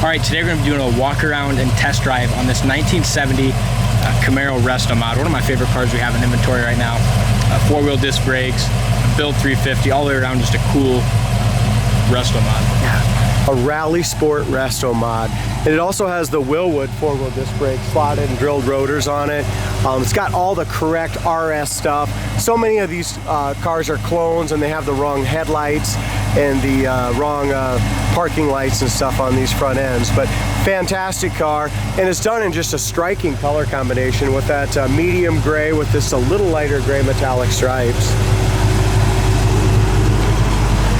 All right, today we're gonna be doing a walk around and test drive on this 1970 Camaro Resto Mod. One of my favorite cars we have in inventory right now. Four-wheel disc brakes, build 350, all the way around, just a cool Resto Mod. Yeah, a rally sport Resto Mod. And it also has the Wildwood four-wheel disc brakes, slotted and drilled rotors on it. It's got all the correct RS stuff. So many of these cars are clones and they have the wrong headlights and the wrong parking lights and stuff on these front ends. But fantastic car, and it's done in just a striking color combination with that medium gray with this a little lighter gray metallic stripes.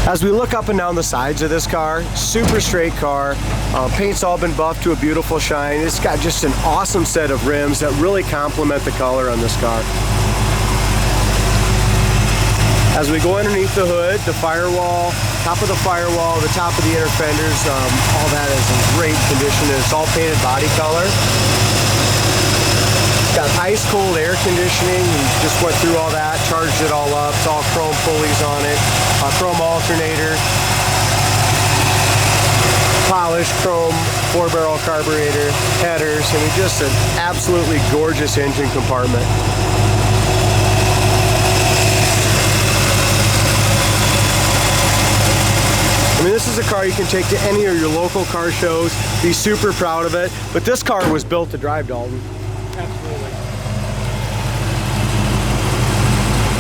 As we look up and down the sides of this car, super straight car, paint's all been buffed to a beautiful shine. It's got just an awesome set of rims that really complement the color on this car. As we go underneath the hood, the firewall, top of the firewall, the top of the inner fenders, all that is in great condition, and it's all painted body color. It's got ice cold air conditioning. We just went through all that, charged it all up. It's all chrome pulleys on it, chrome alternator, polished chrome 4-barrel carburetor, headers. I mean, just an absolutely gorgeous engine compartment. I mean, this is a car you can take to any of your local car shows, be super proud of it, but this car was built to drive, Dalton. Absolutely.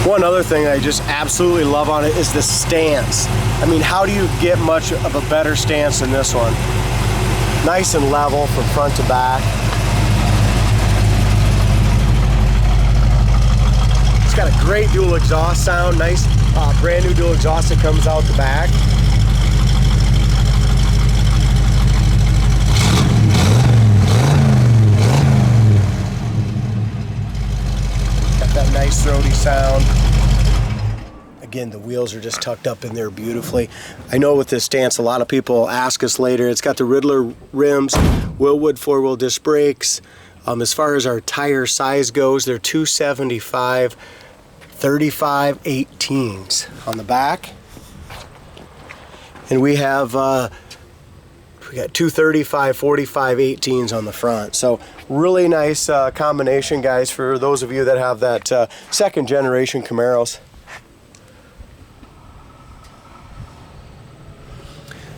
One other thing I just absolutely love on it is the stance. I mean, how do you get much of a better stance than this one? Nice and level from front to back. It's got a great dual exhaust sound, nice brand new dual exhaust that comes out the back. That nice throaty sound. Again, the wheels are just tucked up in there beautifully. I know with this stance, a lot of people ask us later, it's got the Riddler rims, Wildwood four-wheel disc brakes. As far as our tire size goes, they're 275, 35, 18s on the back. And we have we got 235, 45, 18s on the front. So really nice combination, guys, for those of you that have that second generation Camaros.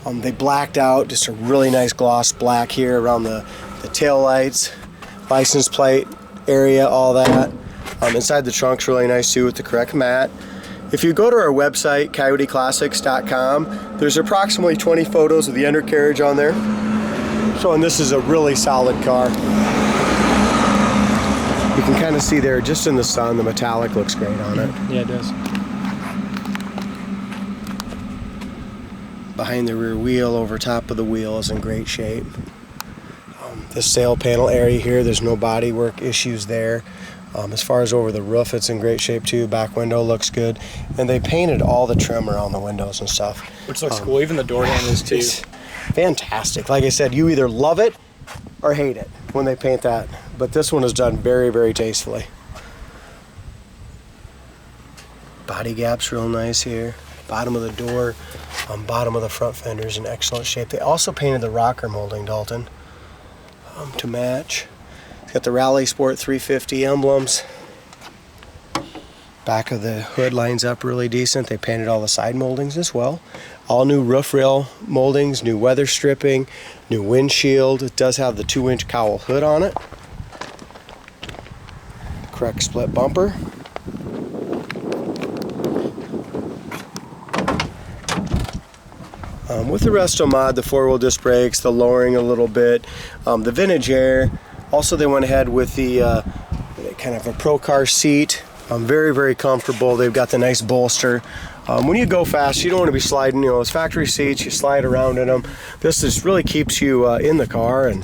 They blacked out, just a really nice gloss black here around the tail lights, license plate area, all that. Inside the trunk's really nice too with the correct mat. If you go to our website, coyoteclassics.com, there's approximately 20 photos of the undercarriage on there. And this is a really solid car. You can kind of see there, just in the sun, the metallic looks great on it. Yeah, it does. Behind the rear wheel, over top of the wheel is in great shape. This sail panel area here, there's no body work issues there. As far as over the roof, it's in great shape too. Back window looks good. And they painted all the trim around the windows and stuff. Which looks cool, even the door handles too. Fantastic. Like I said, you either love it or hate it when they paint that. But this one is done very, very tastefully. Body gap's real nice here. Bottom of the door, bottom of the front fender's in excellent shape. They also painted the rocker molding, Dalton, to match. Got the Rally Sport 350 emblems. Back of the hood lines up really decent. They painted all the side moldings as well. All new roof rail moldings, new weather stripping, new windshield. It does have the 2-inch cowl hood on it. Correct split bumper. With the Resto Mod, the 4-wheel disc brakes, the lowering a little bit, the vintage air. Also, they went ahead with the kind of a pro car seat. Very, very comfortable. They've got the nice bolster. When you go fast, you don't want to be sliding. You know, it's factory seats. You slide around in them. This just really keeps you in the car. And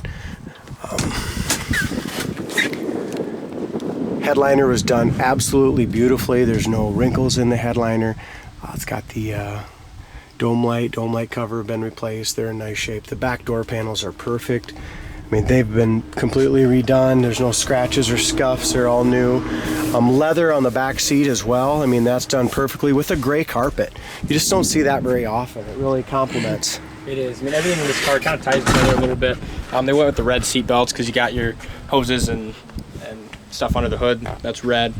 headliner was done absolutely beautifully. There's no wrinkles in the headliner. It's got the dome light cover been replaced. They're in nice shape. The back door panels are perfect. I mean, they've been completely redone. There's no scratches or scuffs. They're all new. Leather on the back seat as well. I mean, that's done perfectly with a gray carpet. You just don't see that very often. It really complements. It is. I mean, everything in this car kind of ties together a little bit. They went with the red seat belts because you got your hoses and stuff under the hood. That's red.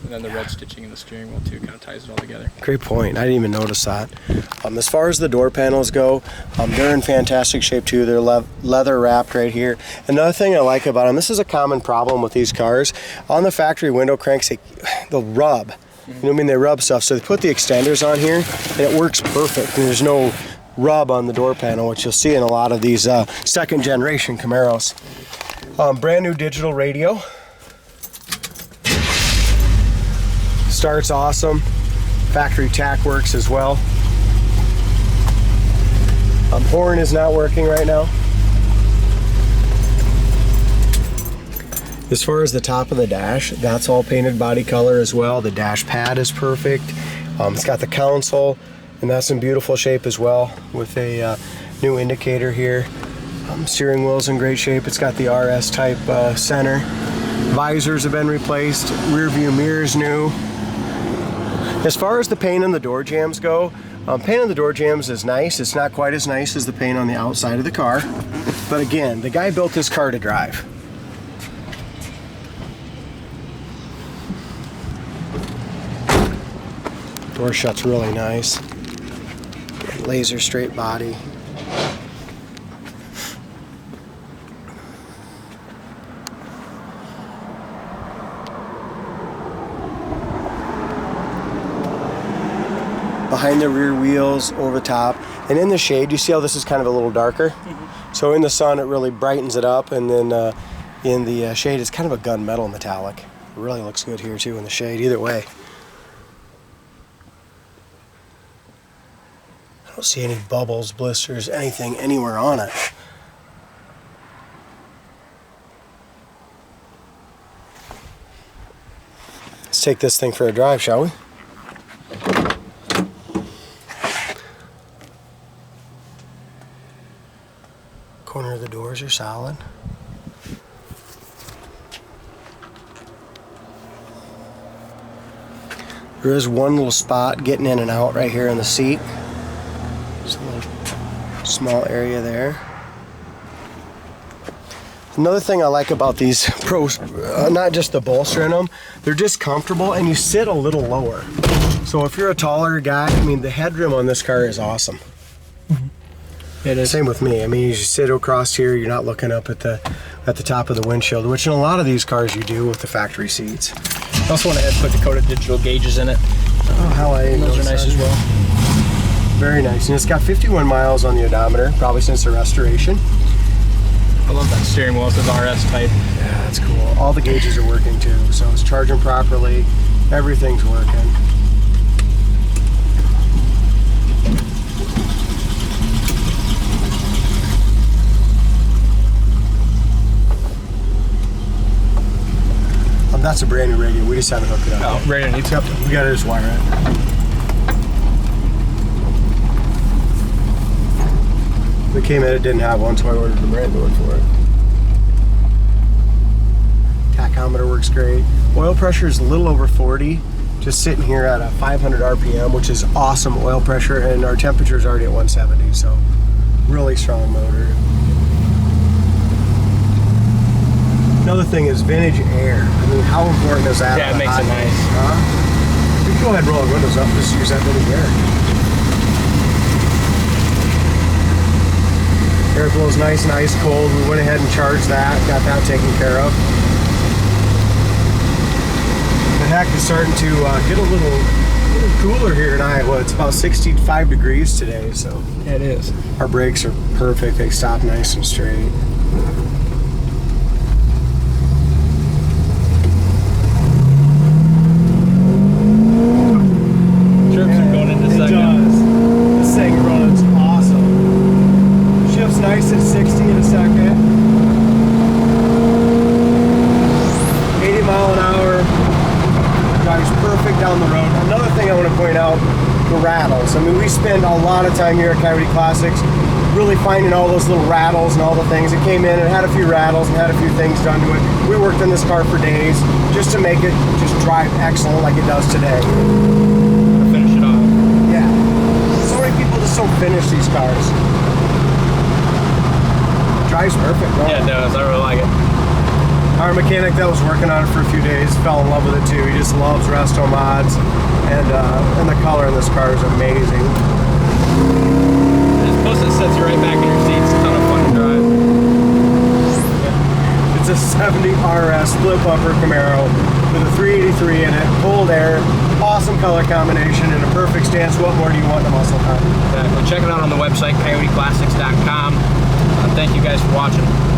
And then the red stitching in the steering wheel too kind of ties it all together. Great point. I didn't even notice that. As far as the door panels go, they're in fantastic shape too. They're leather wrapped right here. Another thing I like about them, this is a common problem with these cars. On the factory window cranks, they'll rub. You know what I mean? They rub stuff. So they put the extenders on here and it works perfect. And there's no rub on the door panel, which you'll see in a lot of these second generation Camaros. Brand new digital radio. Starts awesome. Factory tack works as well. Horn is not working right now. As far as the top of the dash, that's all painted body color as well. The dash pad is perfect. It's got the console, and that's in beautiful shape as well with a new indicator here. Steering wheel's in great shape. It's got the RS type center. Visors have been replaced. Rear view mirror's new. As far as the paint on the door jambs go, paint on the door jambs is nice. It's not quite as nice as the paint on the outside of the car. But again, the guy built this car to drive. Door shut's really nice. Laser straight body. Behind the rear wheels, over the top, and in the shade, you see how this is kind of a little darker? So in the sun, it really brightens it up, and then in the shade, it's kind of a gunmetal metallic. It really looks good here too in the shade, either way. I don't see any bubbles, blisters, anything anywhere on it. Let's take this thing for a drive, shall we? Corner of the doors are solid. There is one little spot getting in and out right here in the seat. Just a little small area there. Another thing I like about these Pros, not just the bolster in them, they're just comfortable and you sit a little lower. So if you're a taller guy, I mean, the headroom on this car is awesome. It is. Same with me. I mean, you just sit across here, you're not looking up at the top of the windshield, which in a lot of these cars you do with the factory seats. I also went ahead and put Dakota digital gauges in it. Oh, how I Those are nice as well. Very nice. And it's got 51 miles on the odometer, probably since the restoration. I love that steering wheel. It says RS type. Yeah, that's cool. All the gauges are working too, so it's charging properly. Everything's working. That's a brand new radio. We just haven't hooked it up. Oh, radio needs to. Yep, we gotta just wire it. We came in, it didn't have one, so I ordered the brand new one for it. Tachometer works great. Oil pressure is a little over 40, just sitting here at a 500 RPM, which is awesome oil pressure, and our temperature is already at 170, so really strong motor. Another thing is vintage air. I mean, how important is that? Yeah, it makes it nice. You can go ahead and roll the windows up, just use that vintage air. Air blows nice and ice cold. We went ahead and charged that, got that taken care of. The heck is starting to get a little cooler here in Iowa. It's about 65 degrees today, so. Yeah, it is. Our brakes are perfect. They stop nice and straight. Nice at 60 in a second. 80 mile an hour. Drives perfect down the road. Another thing I want to point out, the rattles. I mean, we spend a lot of time here at Coyote Classics really finding all those little rattles and all the things. It came in and had a few rattles and had a few things done to it. We worked on this car for days just to make it just drive excellent like it does today. Finish it off. Yeah. So many people just don't finish these cars. drives perfect. Yeah, it does. I really like it. Our mechanic that was working on it for a few days fell in love with it too. He just loves resto mods, and the color in this car is amazing. Plus it sets you right back in your seat. It's a ton of fun to drive. It's a 70 RS split bumper Camaro with a 383 in it, cold air, awesome color combination, and a perfect stance. What more do you want in a muscle car? Exactly. Check it out on the website, coyoteclassics.com. Thank you guys for watching.